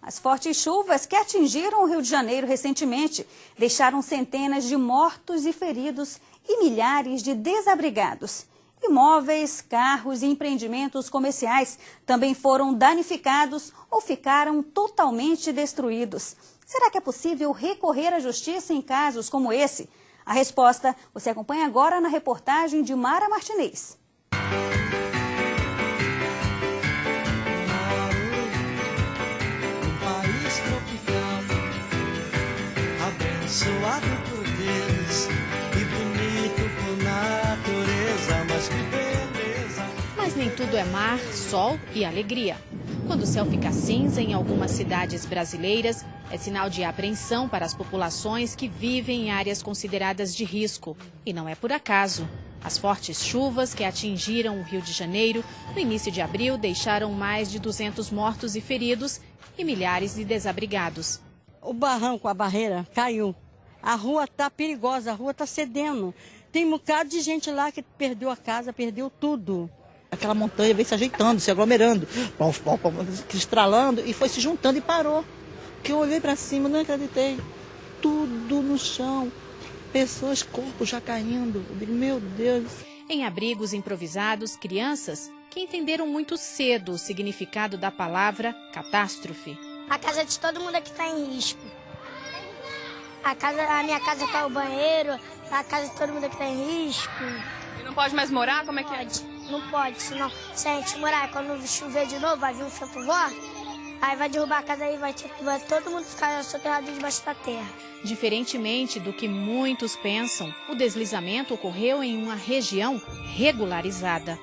As fortes chuvas que atingiram o Rio de Janeiro recentemente deixaram centenas de mortos e feridos e milhares de desabrigados. Imóveis, carros e empreendimentos comerciais também foram danificados ou ficaram totalmente destruídos. Será que é possível recorrer à justiça em casos como esse? A resposta você acompanha agora na reportagem de Mara Martinez. Abençoado por Deus e bonito por natureza, mas que beleza. Mas nem tudo é mar, sol e alegria. Quando o céu fica cinza em algumas cidades brasileiras, é sinal de apreensão para as populações que vivem em áreas consideradas de risco. E não é por acaso. As fortes chuvas que atingiram o Rio de Janeiro no início de abril deixaram mais de 200 mortos e feridos e milhares de desabrigados. O barranco, a barreira, caiu. A rua está perigosa, a rua está cedendo. Tem um bocado de gente lá que perdeu a casa, perdeu tudo. Aquela montanha veio se ajeitando, se aglomerando, estralando e foi se juntando e parou. Que eu olhei para cima, não acreditei. Tudo no chão, pessoas, corpos já caindo. Eu digo, meu Deus. Em abrigos improvisados, crianças que entenderam muito cedo o significado da palavra catástrofe. A casa de todo mundo aqui está em risco. A minha casa está o banheiro, a casa de todo mundo aqui está em risco. E não pode mais morar? Como é que é? Não pode, senão se a gente morar, quando chover de novo, vai vir um vento forte, aí vai derrubar a casa e vai todo mundo ficar soterrado debaixo da terra. Diferentemente do que muitos pensam, o deslizamento ocorreu em uma região regularizada.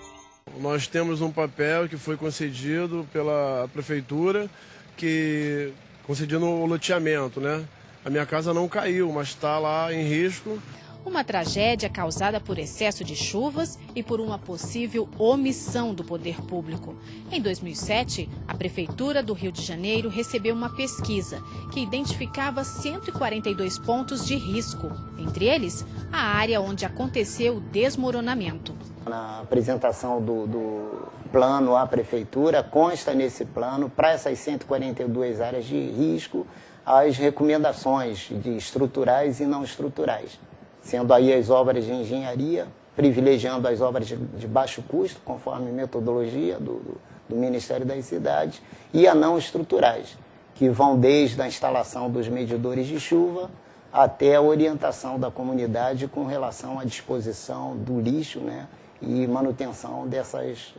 Nós temos um papel que foi concedido pela prefeitura, que concedindo o loteamento, né? A minha casa não caiu, mas está lá em risco. Uma tragédia causada por excesso de chuvas e por uma possível omissão do poder público. Em 2007, a Prefeitura do Rio de Janeiro recebeu uma pesquisa que identificava 142 pontos de risco, entre eles a área onde aconteceu o desmoronamento. Na apresentação do plano à Prefeitura, consta nesse plano, para essas 142 áreas de risco, as recomendações de estruturais e não estruturais. Sendo aí as obras de engenharia, privilegiando as obras de baixo custo, conforme metodologia do Ministério das Cidades, e a não estruturais, que vão desde a instalação dos medidores de chuva até a orientação da comunidade com relação à disposição do lixo, né, e manutenção dessas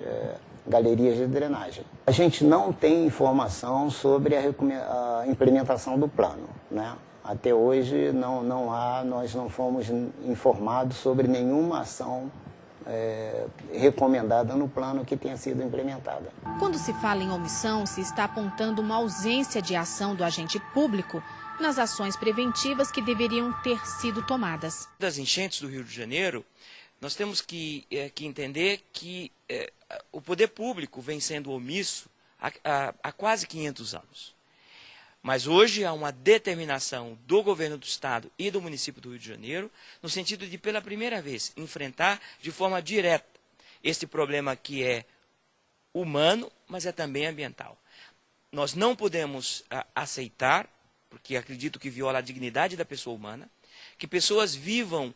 galerias de drenagem. A gente não tem informação sobre a implementação do plano, né? Até hoje nós não fomos informados sobre nenhuma ação recomendada no plano que tenha sido implementada. Quando se fala em omissão, se está apontando uma ausência de ação do agente público nas ações preventivas que deveriam ter sido tomadas. Das enchentes do Rio de Janeiro, nós temos que entender que o poder público vem sendo omisso há quase 500 anos. Mas hoje há uma determinação do governo do Estado e do município do Rio de Janeiro, no sentido de, pela primeira vez, enfrentar de forma direta este problema que é humano, mas é também ambiental. Nós não podemos aceitar, porque acredito que viola a dignidade da pessoa humana, que pessoas vivam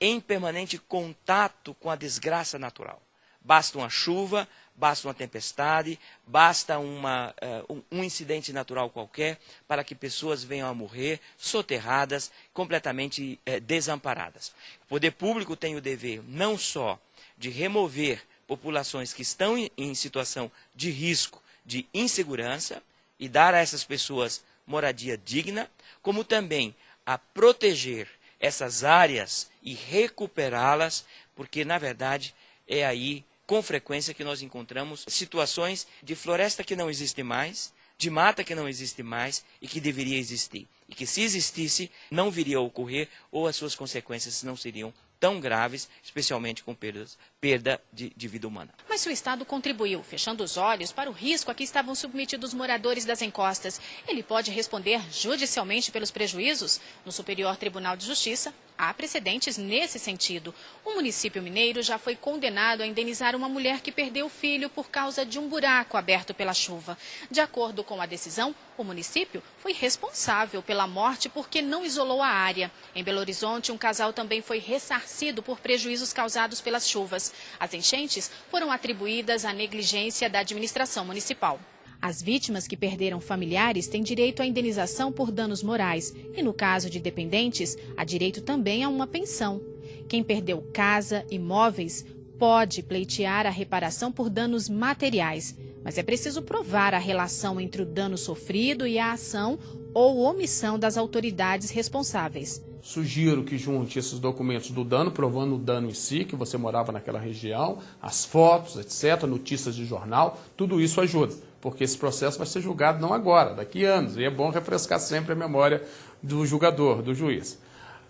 em permanente contato com a desgraça natural. Basta uma chuva, basta uma tempestade, basta um incidente natural qualquer para que pessoas venham a morrer soterradas, completamente desamparadas. O poder público tem o dever não só de remover populações que estão em situação de risco, de insegurança, e dar a essas pessoas moradia digna, como também a proteger essas áreas e recuperá-las, porque, na verdade, é aí, com frequência, que nós encontramos situações de floresta que não existe mais, de mata que não existe mais e que deveria existir. E que, se existisse, não viria a ocorrer ou as suas consequências não seriam tão graves, especialmente com perda de vida humana. Mas se o Estado contribuiu, fechando os olhos para o risco a que estavam submetidos os moradores das encostas, ele pode responder judicialmente pelos prejuízos? No Superior Tribunal de Justiça, há precedentes nesse sentido. O município mineiro já foi condenado a indenizar uma mulher que perdeu o filho por causa de um buraco aberto pela chuva. De acordo com a decisão, o município foi responsável pela morte porque não isolou a área. Em Belo Horizonte, um casal também foi ressarcido por prejuízos causados pelas chuvas. As enchentes foram atribuídas à negligência da administração municipal. As vítimas que perderam familiares têm direito à indenização por danos morais e, no caso de dependentes, há direito também a uma pensão. Quem perdeu casa, imóveis, pode pleitear a reparação por danos materiais, mas é preciso provar a relação entre o dano sofrido e a ação ou omissão das autoridades responsáveis. Sugiro que junte esses documentos do dano, provando o dano em si, que você morava naquela região, as fotos, etc., notícias de jornal, tudo isso ajuda, porque esse processo vai ser julgado não agora, daqui a anos, e é bom refrescar sempre a memória do julgador, do juiz.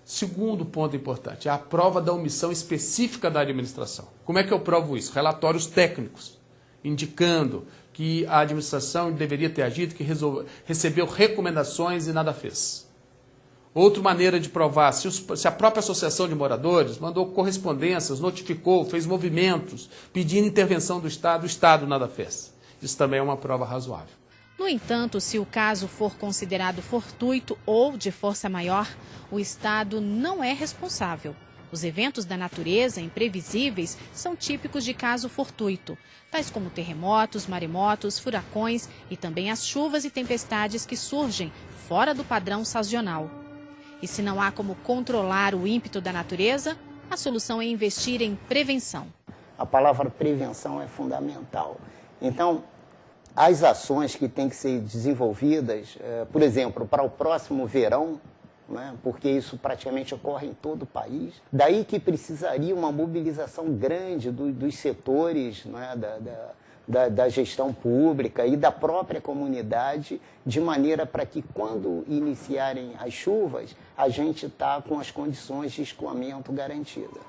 Segundo ponto importante, é a prova da omissão específica da administração. Como é que eu provo isso? Relatórios técnicos, indicando que a administração deveria ter agido, que recebeu recomendações e nada fez. Outra maneira de provar, se a própria associação de moradores mandou correspondências, notificou, fez movimentos, pedindo intervenção do Estado nada fez. Isso também é uma prova razoável. No entanto, se o caso for considerado fortuito ou de força maior, o Estado não é responsável. Os eventos da natureza imprevisíveis são típicos de caso fortuito, tais como terremotos, maremotos, furacões e também as chuvas e tempestades que surgem fora do padrão sazonal. E se não há como controlar o ímpeto da natureza, a solução é investir em prevenção. A palavra prevenção é fundamental. Então, as ações que têm que ser desenvolvidas, por exemplo, para o próximo verão, né, porque isso praticamente ocorre em todo o país, daí que precisaria uma mobilização grande dos setores, né, da gestão pública e da própria comunidade, de maneira para que, quando iniciarem as chuvas, a gente está com as condições de escoamento garantidas.